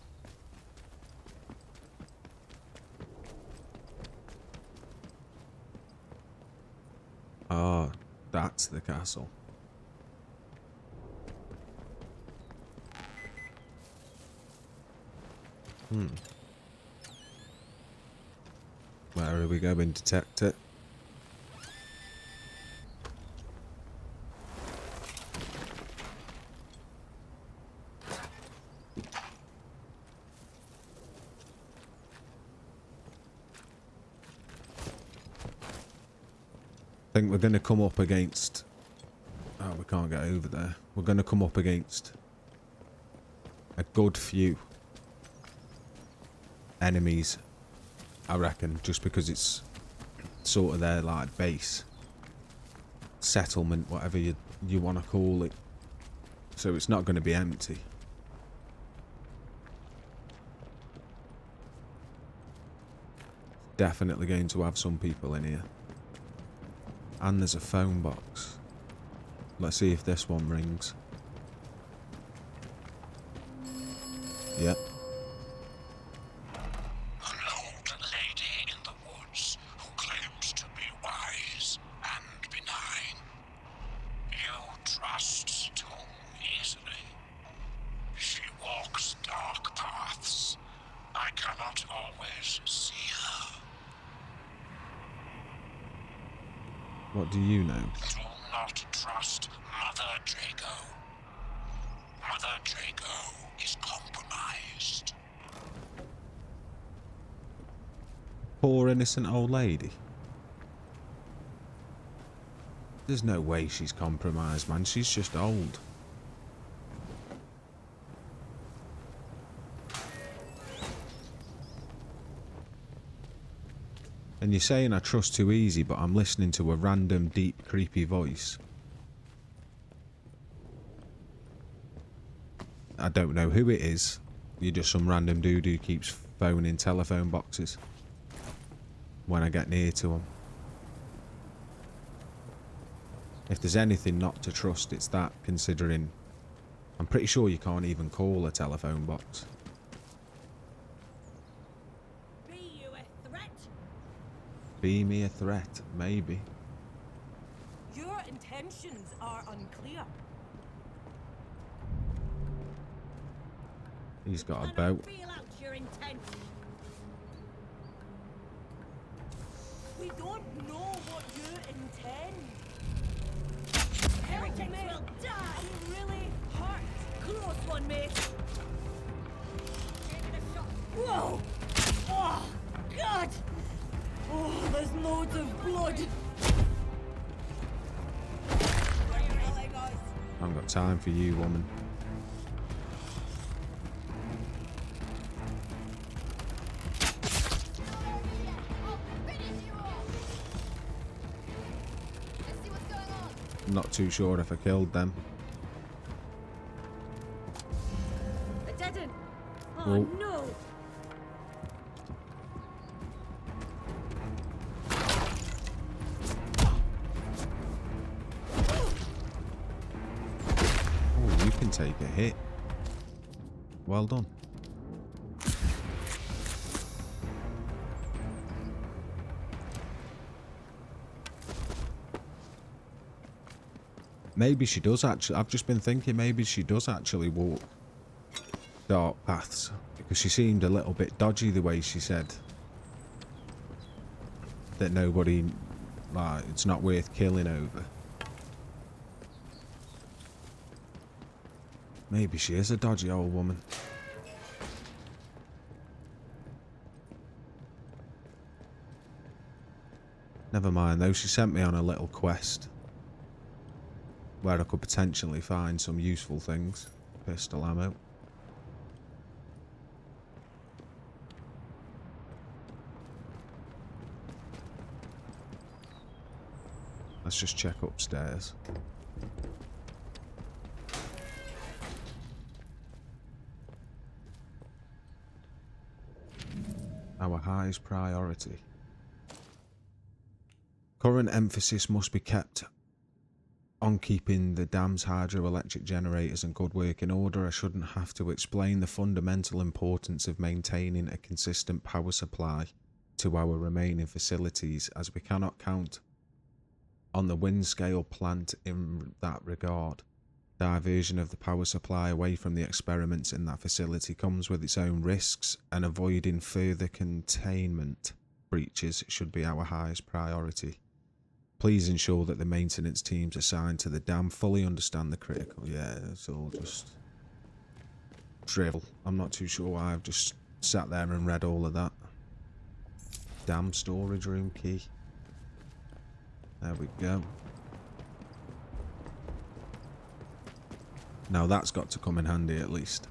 Ah, that's the castle. Where are we going, detector? I think we're going to come up against... Oh, we can't get over there. We're going to come up against a good few enemies, I reckon, just because it's sort of their like base, settlement, whatever you want to call it. So it's not going to be empty. Definitely going to have some people in here. And there's a phone box. Let's see if this one rings. Yep. An old lady in the woods who claims to be wise and benign. You trust too easily. She walks dark paths. I cannot always see her. What do you know? Do not trust Mother Draco. Mother Draco is compromised. Poor innocent old lady. There's no way she's compromised, man. She's just old. And you're saying I trust too easy, but I'm listening to a random, deep, creepy voice. I don't know who it is. You're just some random dude who keeps phoning telephone boxes when I get near to him. If there's anything not to trust, it's that, considering I'm pretty sure you can't even call a telephone box. Be me a threat, maybe. Your intentions are unclear. He's got a boat. Feel out your intent. We don't know what you intend. Heretics will die. I'm really hurt. Close one, mate. Give it a shot. Whoa! Oh, God! Oh, there's loads of blood. I haven't got time for you, woman. I'm not too sure if I killed them. I didn't. Oh, Oh. no. Oh, you can take a hit. Well done. Maybe she does actually. I've just been thinking maybe she does actually walk dark paths, because she seemed a little bit dodgy the way she said that nobody, like, it's not worth killing over. Maybe she is a dodgy old woman. Never mind though, she sent me on a little quest where I could potentially find some useful things. Pistol ammo. Let's just check upstairs. Our highest priority. Current emphasis must be kept on keeping the dam's hydroelectric generators in good working order. I shouldn't have to explain the fundamental importance of maintaining a consistent power supply to our remaining facilities, as we cannot count on the wind scale plant in that regard. Diversion of the power supply away from the experiments in that facility comes with its own risks, and avoiding further containment breaches should be our highest priority. Please ensure that the maintenance teams assigned to the dam fully understand the critical... Yeah, it's all just drivel. I'm not too sure why I've just sat there and read all of that. Dam storage room key. There we go. Now that's got to come in handy at least.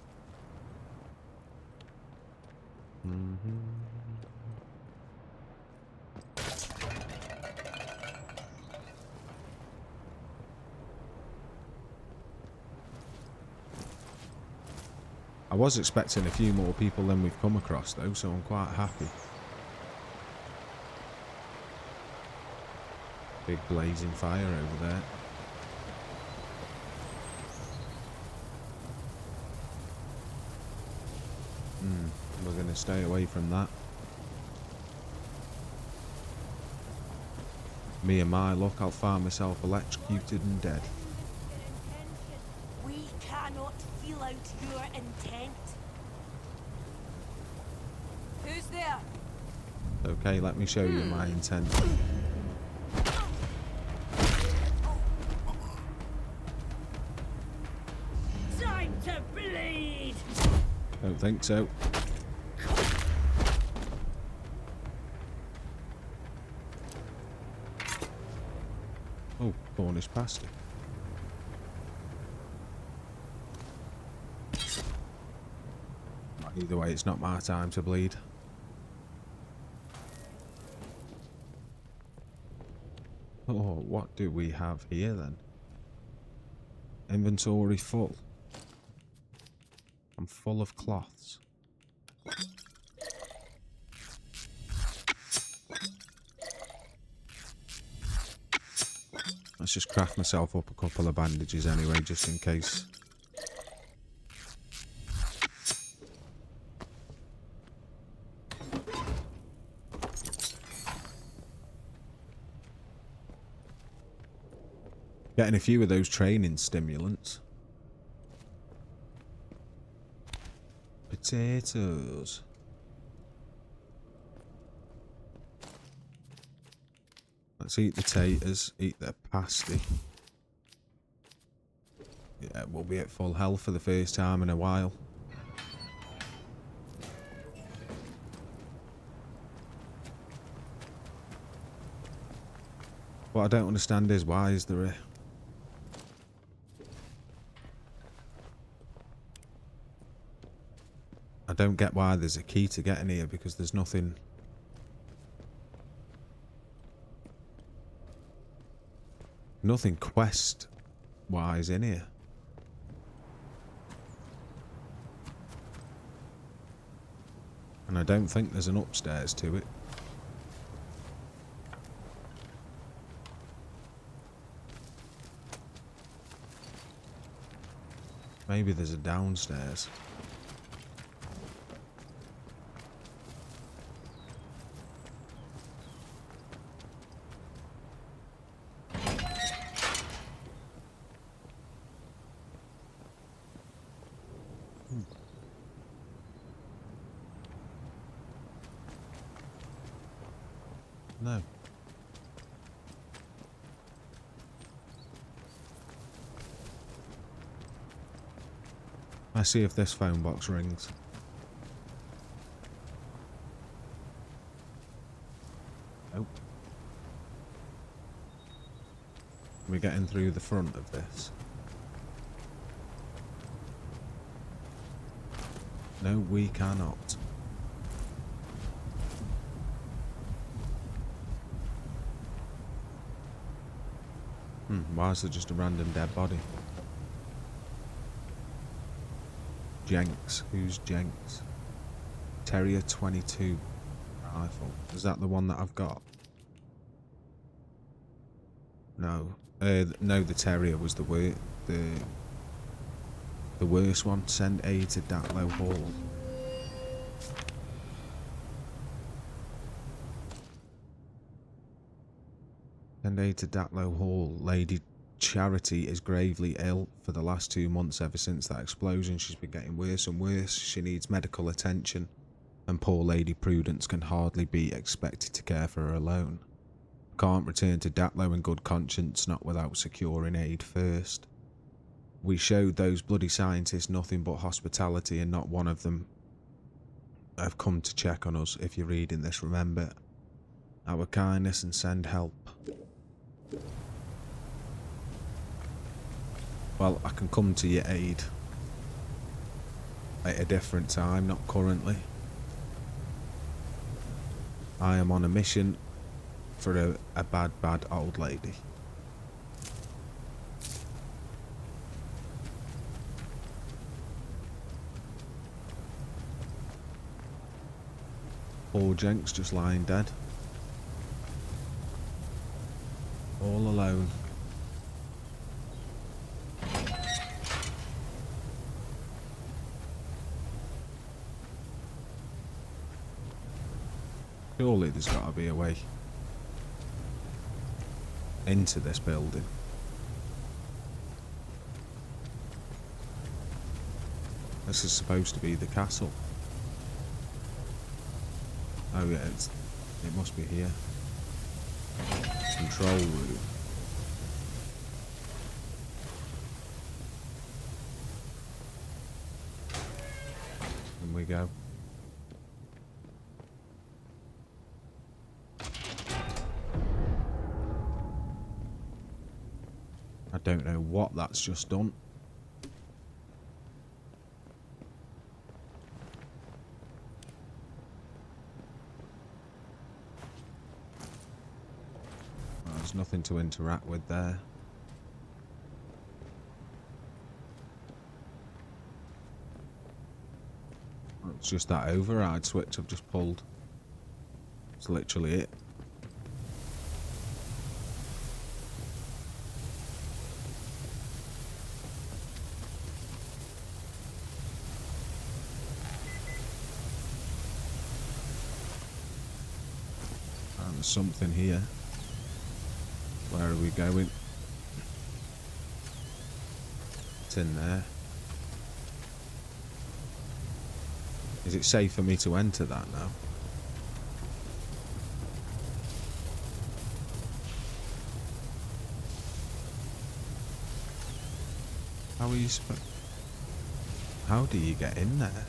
I was expecting a few more people than we've come across though, so I'm quite happy. Big blazing fire over there. We're going to stay away from that. Me and my luck, I'll find myself electrocuted and dead. We cannot feel out your intent. Who's there? Okay, let me show you my intent. Time to bleed! Don't think so. Oh, Cornish pasty. Either way, it's not my time to bleed. Oh, what do we have here then? Inventory full. I'm full of cloths. Let's just craft myself up a couple of bandages anyway, just in case. Getting a few of those training stimulants. Potatoes. Let's eat the taters, eat their pasty. Yeah, we'll be at full health for the first time in a while. What I don't understand is, why is there a... I don't get why there's a key to get in here, because there's nothing... Nothing quest-wise in here. And I don't think there's an upstairs to it. Maybe there's a downstairs. No. Let's see if this phone box rings. Nope. We're getting through the front of this. No, we cannot. Why is there just a random dead body? Jenks. Who's Jenks? Terrier 22 rifle. Is that the one that I've got? No. No, the Terrier was the worst one. Send aid to Datlow Hall. Send aid to Datlow Hall. Lady Charity is gravely ill for the last 2 months. Ever since that explosion, she's been getting worse and worse. She needs medical attention, and poor Lady Prudence can hardly be expected to care for her alone. Can't return to Datlow in good conscience, not without securing aid first. We showed those bloody scientists nothing but hospitality, and not one of them have come to check on us. If you're reading this, remember our kindness and send help. Well, I can come to your aid at a different time, not currently. I am on a mission for a bad old lady. Poor Jenks just lying dead. All alone. Surely there's got to be a way into this building. This is supposed to be the castle. Oh yeah, it must be here. Control room. In we go. I don't know what that's just done. There's nothing to interact with there. It's just that override switch I've just pulled. It's literally it. And there's something here. Where are we going? It's in there. Is it safe for me to enter that now? How are you supposed? How do you get in there?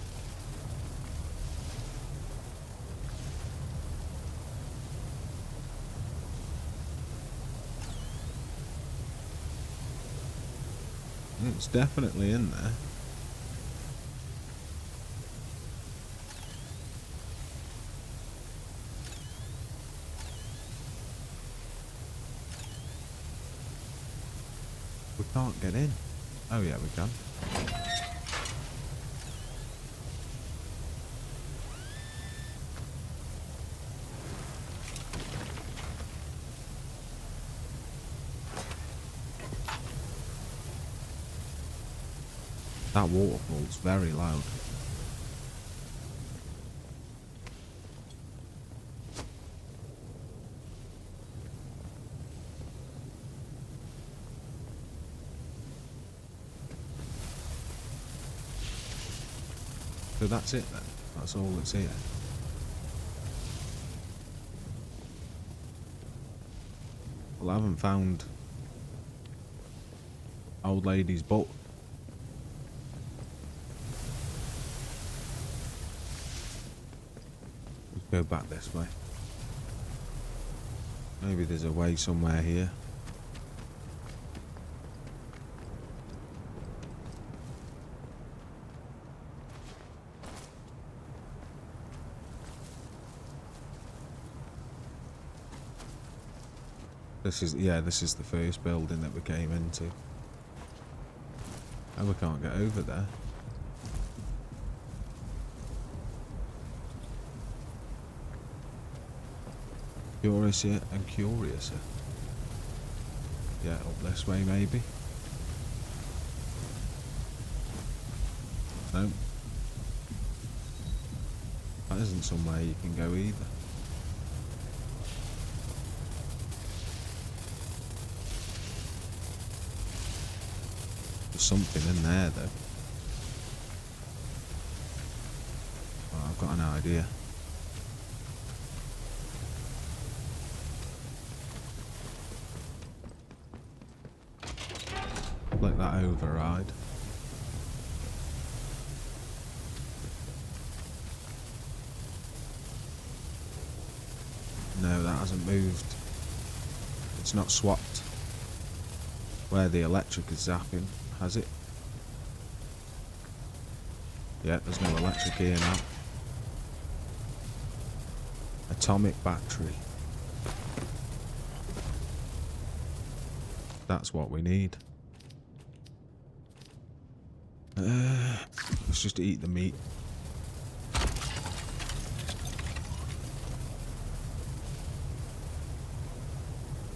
It's definitely in there. We can't get in. Oh yeah, we can. That waterfall's very loud. So that's it then. That's all that's here. Well, I haven't found old lady's book. Let's go back this way. Maybe there's a way somewhere here. This is the first building that we came into. And we can't get over there. Curiouser and curiouser. Yeah, up this way maybe. No. That isn't somewhere you can go either. There's something in there though. Oh, I've got an idea. Let that override. No, that hasn't moved. It's not swapped where the electric is zapping, has it? Yeah, there's no electric here now. Atomic battery. That's what we need. Let's just eat the meat.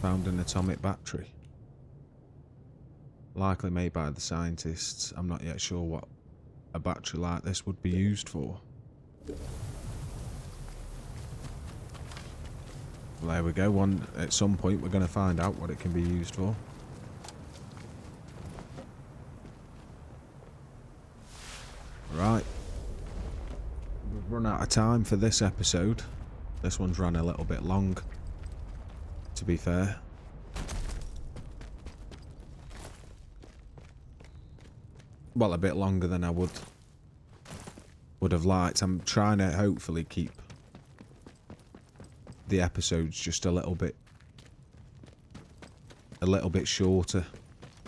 Found an atomic battery. Likely made by the scientists. I'm not yet sure what a battery like this would be used for. Well, there we go. At some point we're going to find out what it can be used for. Right. We've run out of time for this episode. This one's ran a little bit long, to be fair. Well, a bit longer than I would have liked. I'm trying to hopefully keep the episodes just a little bit shorter,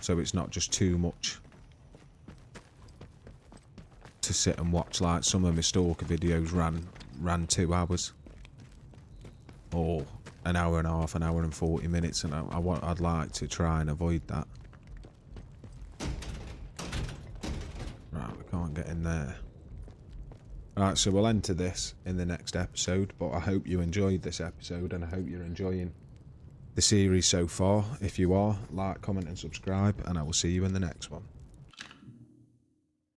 so it's not just too much to sit and watch. Like some of my stalker videos ran 2 hours or an hour and a half, an hour and 40 minutes, and I'd like to try and avoid that. Right, we can't get in there. Right, so we'll enter this in the next episode, but I hope you enjoyed this episode, and I hope you're enjoying the series so far. If you are, like, comment and subscribe, and I will see you in the next one.